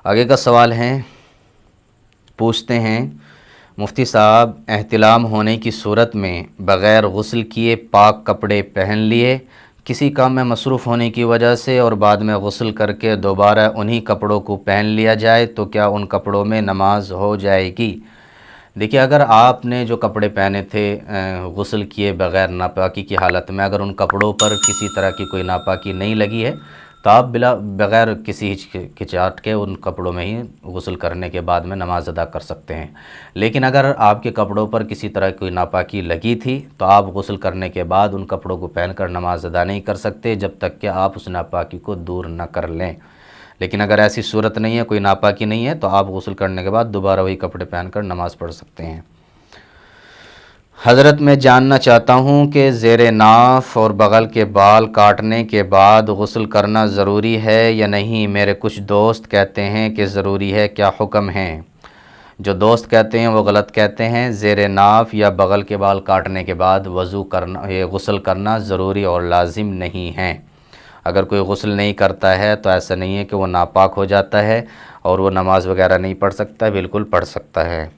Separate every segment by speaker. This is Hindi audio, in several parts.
Speaker 1: आगे का सवाल है, पूछते हैं मुफ्ती साहब, एहतिलाम होने की सूरत में बग़ैर गुस्ल किए पाक कपड़े पहन लिए, किसी काम में मसरूफ़ होने की वजह से और बाद में गुस्ल करके दोबारा उन्हीं कपड़ों को पहन लिया जाए तो क्या उन कपड़ों में नमाज हो जाएगी? देखिए, अगर आपने जो कपड़े पहने थे गुस्ल किए बग़ैर नापाकी की हालत में, अगर उन कपड़ों पर किसी तरह की कोई नापाकी नहीं लगी है तो आप बग़ैर किसी हिचकिचाहट के उन कपड़ों में ही गुस्ल करने के बाद में नमाज अदा कर सकते हैं। लेकिन अगर आपके कपड़ों पर किसी तरह की कोई नापाकी लगी थी तो आप गुस्ल करने के बाद उन कपड़ों को पहनकर नमाज अदा नहीं कर सकते जब तक कि आप उस नापाकी को दूर न कर लें। लेकिन अगर ऐसी सूरत नहीं है, कोई नापाकी नहीं है, तो आप गुस्ल करने के बाद दोबारा वही कपड़े पहनकर नमाज़ पढ़ सकते हैं। हज़रत, मैं जानना चाहता हूँ कि ज़ेरे नाफ और बग़ल के बाल काटने के बाद गुस्ल करना ज़रूरी है या नहीं? मेरे कुछ दोस्त कहते हैं कि ज़रूरी है, क्या हुक्म है? जो दोस्त कहते हैं वो गलत कहते हैं। ज़ेरे नाफ या बग़ल के बाल काटने के बाद वज़ू करना, ये गुस्ल करना ज़रूरी और लाजिम नहीं है। अगर कोई गुस्ल नहीं करता है तो ऐसा नहीं है कि वो नापाक हो जाता है और वो नमाज़ वगैरह नहीं पढ़ सकता, बिल्कुल पढ़ सकता है।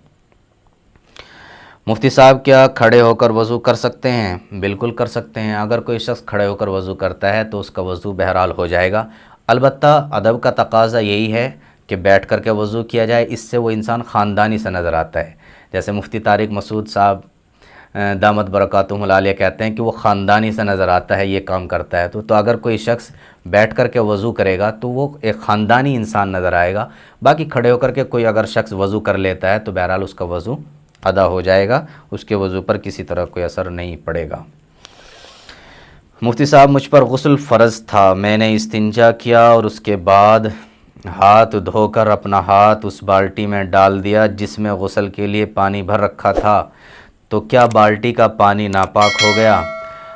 Speaker 1: मुफ्ती साहब, क्या खड़े होकर वज़ू कर सकते हैं? बिल्कुल कर सकते हैं। अगर कोई शख्स खड़े होकर वज़ू करता है तो उसका वज़ू बहरहाल हो जाएगा। अलबत्ता अदब का तकाज़ा यही है कि बैठ कर के वज़ू किया जाए, इससे वो इंसान ख़ानदानी सा नज़र आता है। जैसे मुफ्ती तारिक मसूद साहब दामत बरकातुहुल आलिया कहते हैं कि वो ख़ानदानी सा नज़र आता है, ये काम करता है। तो अगर कोई शख्स बैठ कर के वज़ू करेगा तो वो एक ख़ानदानी इंसान नज़र आएगा। बाकी खड़े होकर के कोई अगर शख्स वज़ू कर लेता है तो बहरहाल उसका वज़ू अदा हो जाएगा, उसके वज़ू पर किसी तरह कोई असर नहीं पड़ेगा। मुफ्ती साहब, मुझ पर गुस्ल फ़र्ज़ था, मैंने इस्तिंजा किया और उसके बाद हाथ धोकर अपना हाथ उस बाल्टी में डाल दिया जिसमें गुस्ल के लिए पानी भर रखा था, तो क्या बाल्टी का पानी नापाक हो गया?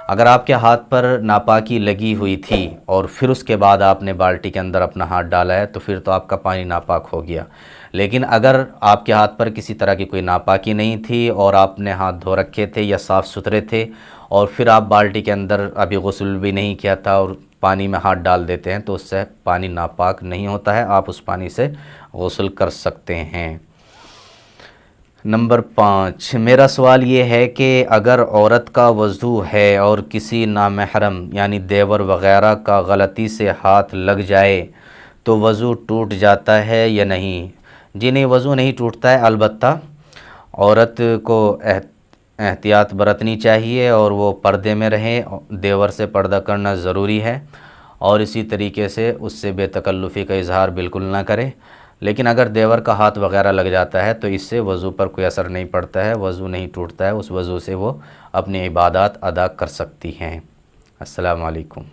Speaker 1: अगर आपके हाथ पर नापाकी लगी हुई थी और फिर उसके बाद आपने बाल्टी के अंदर अपना हाथ डाला है तो फिर तो आपका पानी नापाक हो गया। लेकिन अगर आपके हाथ पर किसी तरह की कोई नापाकी नहीं थी और आपने हाथ धो रखे थे या साफ़ सुथरे थे और फिर आप बाल्टी के अंदर अभी गुस्ल भी नहीं किया था और पानी में हाथ डाल देते हैं तो उससे पानी नापाक नहीं होता है, आप उस पानी से गुस्ल कर सकते हैं। नंबर 5, मेरा सवाल ये है कि अगर औरत का वज़ू है और किसी नामहरम यानी देवर वग़ैरह का गलती से हाथ लग जाए तो वज़ू टूट जाता है या नहीं? जी नहीं, वज़ू नहीं टूटता है। अलबत्ता औरत को एहतियात बरतनी चाहिए और वो पर्दे में रहें, देवर से पर्दा करना ज़रूरी है और इसी तरीके से उससे बेतकल्लुफ़ी का इज़हार बिल्कुल ना करें। लेकिन अगर देवर का हाथ वगैरह लग जाता है तो इससे वज़ू पर कोई असर नहीं पड़ता है, वज़ू नहीं टूटता है, उस वज़ू से वो अपनी इबादत अदा कर सकती हैं। अस्सलाम वालेकुम।